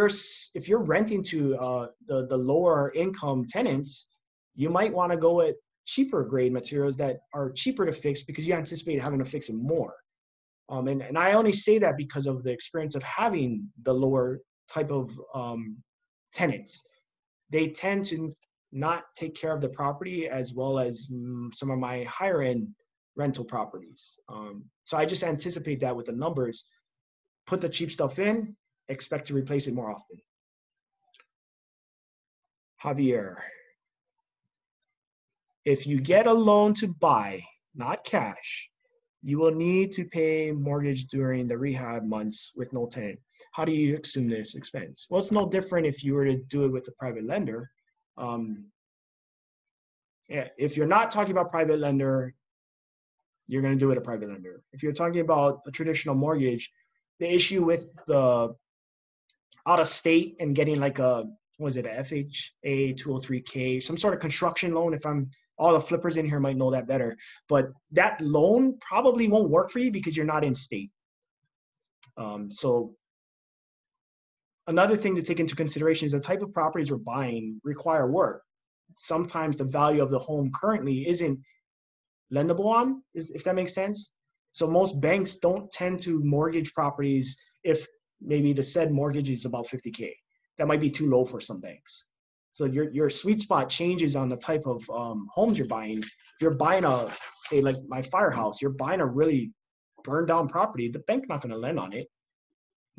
you're renting to the lower income tenants, you might want to go at cheaper grade materials that are cheaper to fix because you anticipate having to fix it more. And I only say that because of the experience of having the lower type of tenants. They tend to not take care of the property as well as some of my higher end rental properties. So I just anticipate that with the numbers. Put the cheap stuff in, expect to replace it more often. Javier, if you get a loan to buy, not cash, you will need to pay mortgage during the rehab months with no tenant. How do you assume this expense? Well, it's no different if you were to do it with a private lender. If you're not talking about private lender, you're going to do it a private lender. If you're talking about a traditional mortgage, the issue with the out of state and getting like a FHA 203K, some sort of construction loan, all the flippers in here might know that better, but that loan probably won't work for you because you're not in state. So another thing to take into consideration is the type of properties we're buying require work. Sometimes the value of the home currently isn't lendable on, if that makes sense. So most banks don't tend to mortgage properties if maybe the said mortgage is about 50K. That might be too low for some banks. So your sweet spot changes on the type of homes you're buying. If you're buying say like my firehouse, you're buying a really burned down property, the bank's not going to lend on it.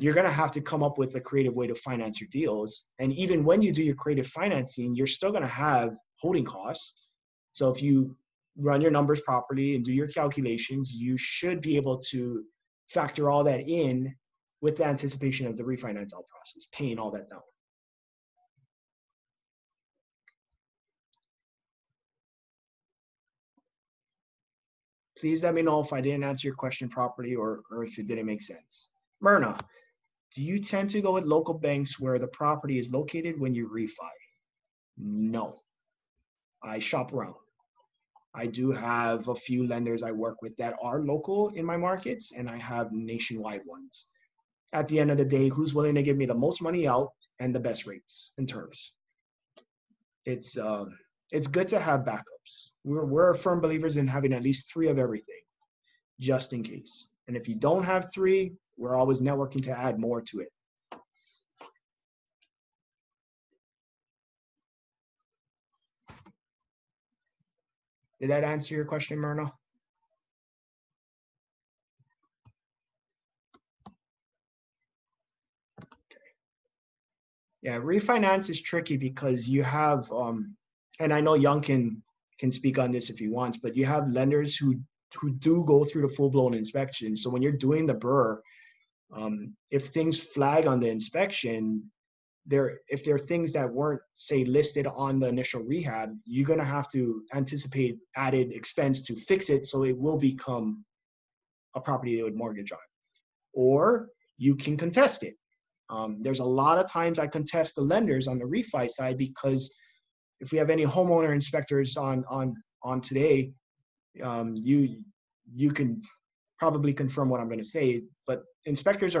You're going to have to come up with a creative way to finance your deals. And even when you do your creative financing, you're still going to have holding costs. So if you run your numbers properly and do your calculations, you should be able to factor all that in with the anticipation of the refinance out process, paying all that down. Please let me know if I didn't answer your question properly or if it didn't make sense. Myrna, do you tend to go with local banks where the property is located when you refi? No. I shop around. I do have a few lenders I work with that are local in my markets, and I have nationwide ones. At the end of the day, who's willing to give me the most money out and the best rates and terms? It's good to have backups. We're firm believers in having at least 3 of everything, just in case. And if you don't have 3, we're always networking to add more to it. Did that answer your question, Myrna? Okay. Yeah, refinance is tricky because you have, and I know Young can speak on this if he wants, but you have lenders who do go through the full-blown inspection. So when you're doing the BRRRR, if things flag on the inspection, if there are things that weren't, say, listed on the initial rehab, you're going to have to anticipate added expense to fix it so it will become a property they would mortgage on. Or you can contest it. There's a lot of times I contest the lenders on the refi side because if we have any homeowner inspectors on today, you can probably confirm what I'm going to say, but inspectors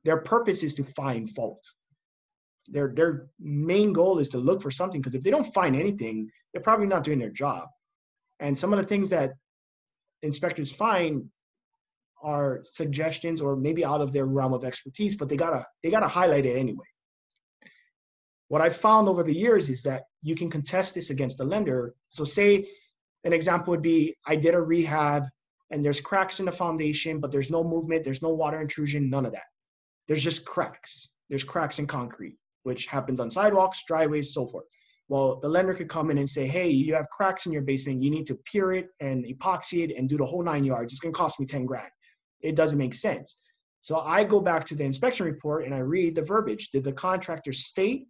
their purpose is to find fault. Their main goal is to look for something, because if they don't find anything, they're probably not doing their job. And some of the things that inspectors find are suggestions or maybe out of their realm of expertise, but they gotta highlight it anyway. What I've found over the years is that you can contest this against the lender. So say an example would be, I did a rehab and there's cracks in the foundation, but there's no movement, there's no water intrusion, none of that. There's just cracks. There's cracks in concrete, which happens on sidewalks, driveways, so forth. Well, the lender could come in and say, hey, you have cracks in your basement. You need to pier it and epoxy it and do the whole 9 yards. It's going to cost me 10 grand. It doesn't make sense. So I go back to the inspection report and I read the verbiage. Did the contractor state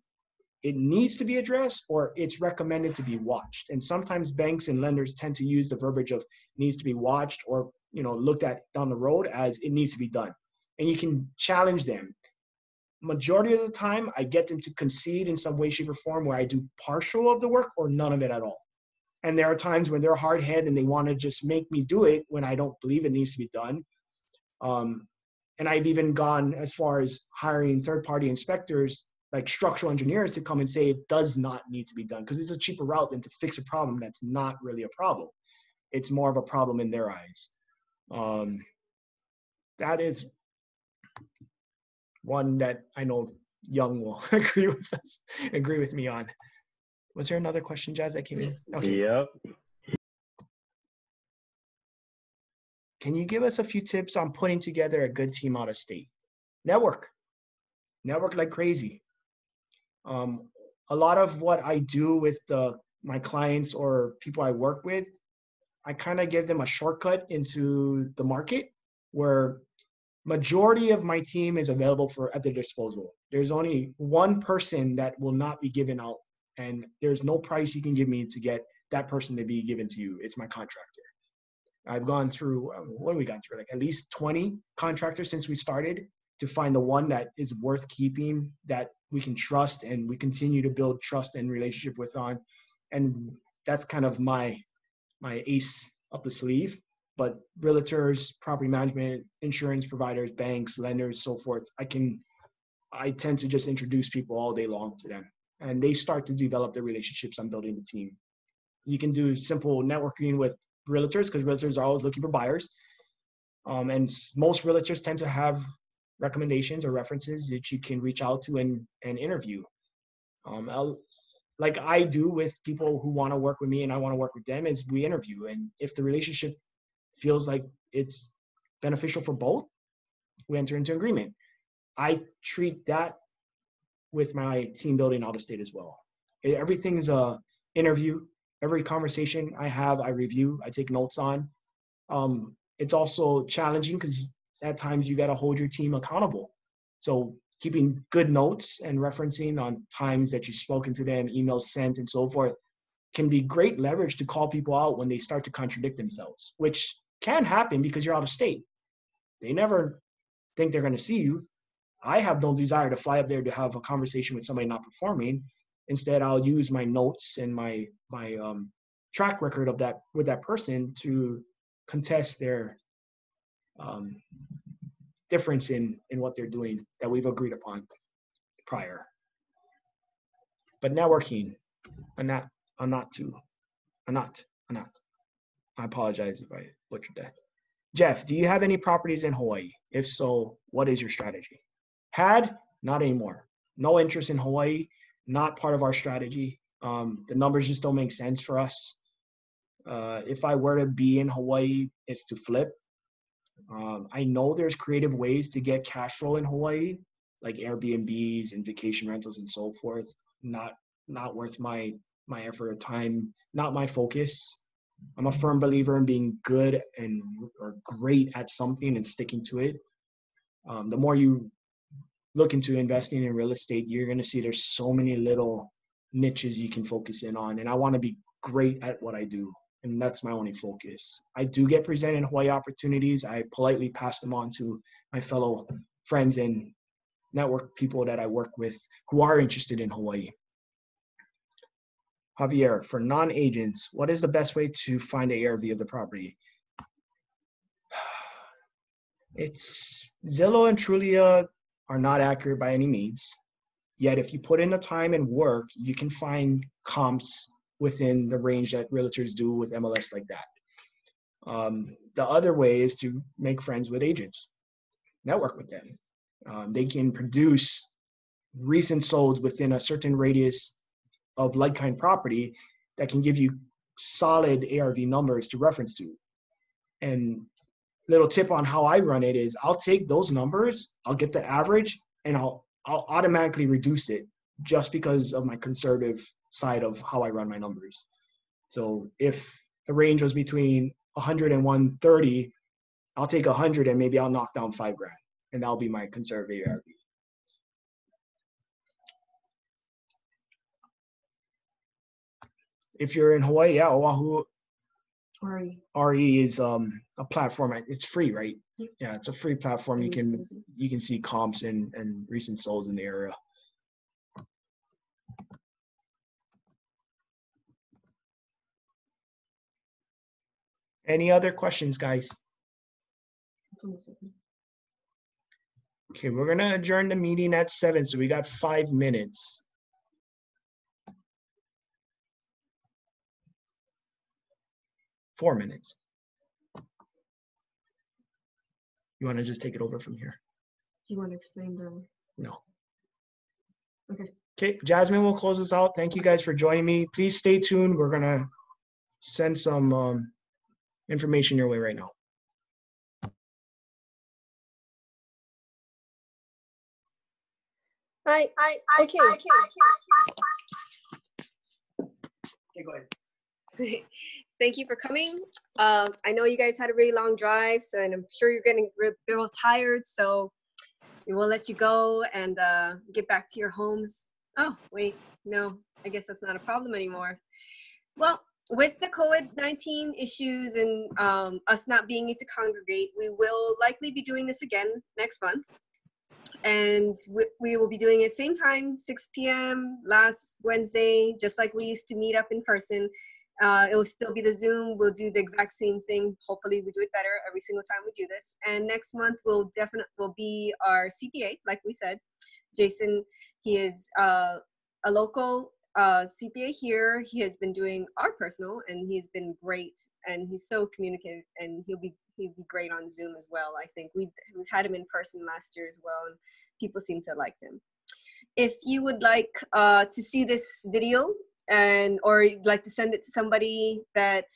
it needs to be addressed or it's recommended to be watched. And sometimes banks and lenders tend to use the verbiage of needs to be watched or, you know, looked at down the road as it needs to be done. And you can challenge them. Majority of the time, I get them to concede in some way, shape, or form where I do partial of the work or none of it at all. And there are times when they're hard-headed and they want to just make me do it when I don't believe it needs to be done. And I've even gone as far as hiring third-party inspectors, like structural engineers, to come and say it does not need to be done because it's a cheaper route than to fix a problem that's not really a problem. It's more of a problem in their eyes. That is one that I know Young will agree with me on. Was there another question, Jazz, that came in? Okay. Yep. Can you give us a few tips on putting together a good team out of state? Network like crazy. A lot of what I do with my clients or people I work with, I kind of give them a shortcut into the market where majority of my team is available at their disposal. There's only one person that will not be given out, and there's no price you can give me to get that person to be given to you. It's my contractor. I've gone through, what have we gone through? Like at least 20 contractors since we started to find the one that is worth keeping, that we can trust and we continue to build trust and relationship with on. And that's kind of my ace up the sleeve. But realtors, property management, insurance providers, banks, lenders, so forth, I tend to just introduce people all day long to them. And they start to develop their relationships. I'm building the team. You can do simple networking with realtors because realtors are always looking for buyers. And most realtors tend to have recommendations or references that you can reach out to and interview. Like I do with people who want to work with me and I want to work with them, is we interview. And if the relationship feels like it's beneficial for both, we enter into agreement. I treat that with my team building out of state as well. Everything is a interview. Every conversation I have, I review, I take notes on. It's also challenging because at times you got to hold your team accountable. So keeping good notes and referencing on times that you've spoken to them, emails sent, and so forth, can be great leverage to call people out when they start to contradict themselves, which can happen because you're out of state. They never think they're going to see you. I have no desire to fly up there to have a conversation with somebody not performing. Instead, I'll use my notes and my track record of that with that person to contest their difference in what they're doing that we've agreed upon prior. But networking, I'm not. I apologize if I butchered that. Jeff, do you have any properties in Hawaii? If so, what is your strategy? Had, not anymore. No interest in Hawaii, not part of our strategy. The numbers just don't make sense for us. If I were to be in Hawaii, it's to flip. I know there's creative ways to get cash flow in Hawaii, like Airbnbs and vacation rentals and so forth. Not worth my effort or time, not my focus. I'm a firm believer in being good or great at something and sticking to it. The more you look into investing in real estate, you're going to see there's so many little niches you can focus in on. And I want to be great at what I do. And that's my only focus. I do get presented Hawaii opportunities. I politely pass them on to my fellow friends and network people that I work with who are interested in Hawaii. Javier, for non-agents, what is the best way to find the ARV of the property? It's Zillow and Trulia are not accurate by any means. Yet if you put in the time and work, you can find comps within the range that realtors do with MLS like that. The other way is to make friends with agents, network with them. They can produce recent solds within a certain radius of like-kind property that can give you solid ARV numbers to reference to. And little tip on how I run it is I'll take those numbers, I'll get the average, and I'll automatically reduce it just because of my conservative side of how I run my numbers. So if the range was between 100 and 130, I'll take 100 and maybe I'll knock down $5,000, and that'll be my conservative ARV. if you're in Hawaii, yeah, Oahu RE. RE is a platform. It's free, right? Yeah, it's a free platform. You can see comps and recent solds in the area. Any other questions, guys? Okay, we're gonna adjourn the meeting at 7, so we got 5 minutes. Four minutes. You want to just take it over from here? Do you want to explain the? No. Okay. Okay, Jasmine will close us out. Thank you guys for joining me. Please stay tuned. We're gonna send some information your way right now. Okay. Okay, go ahead. Thank you for coming. I know you guys had a really long drive, so and I'm sure you're getting real tired. So we will let you go and get back to your homes. Oh, wait, no, I guess that's not a problem anymore. Well, with the COVID-19 issues and us not being able to congregate, we will likely be doing this again next month. And we will be doing it same time, 6 p.m. last Wednesday, just like we used to meet up in person. It will still be the Zoom. We'll do the exact same thing. Hopefully we do it better every single time we do this. And next month will be our CPA, like we said. Jason, he is a local CPA here. He has been doing our personal, and he's been great. And he's so communicative, and he'll be great on Zoom as well. I think we've had him in person last year as well, and people seem to like him. If you would like to see this video, or you'd like to send it to somebody that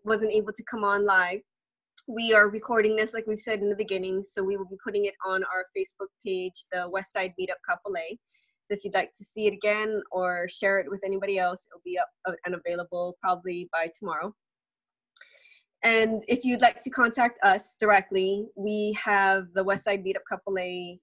wasn't able to come on live, we are recording this like we've said in the beginning, so we will be putting it on our Facebook page, the Westside Meetup Kapolei. So if you'd like to see it again or share it with anybody else, it'll be up and available probably by tomorrow. And if you'd like to contact us directly, we have the Westside Meetup Kapolei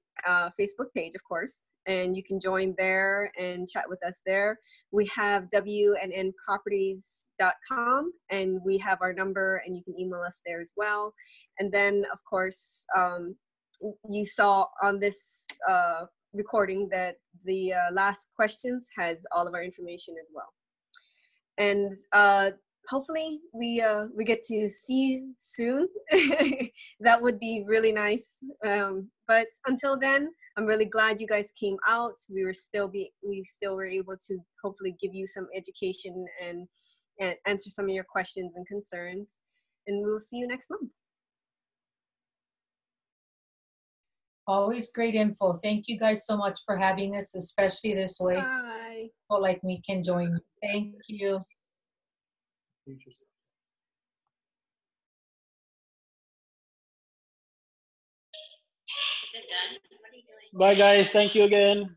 Facebook page, of course, and you can join there and chat with us there. We have WNNproperties.com, and we have our number, and you can email us there as well. And then, of course, you saw on this recording that the last questions has all of our information as well. And hopefully we get to see you soon. That would be really nice. But until then, I'm really glad you guys came out. We still were able to hopefully give you some education and answer some of your questions and concerns. And we'll see you next month. Always great info. Thank you guys so much for having us, especially this way. Bye. People like me can join. Thank you. Bye guys, thank you again.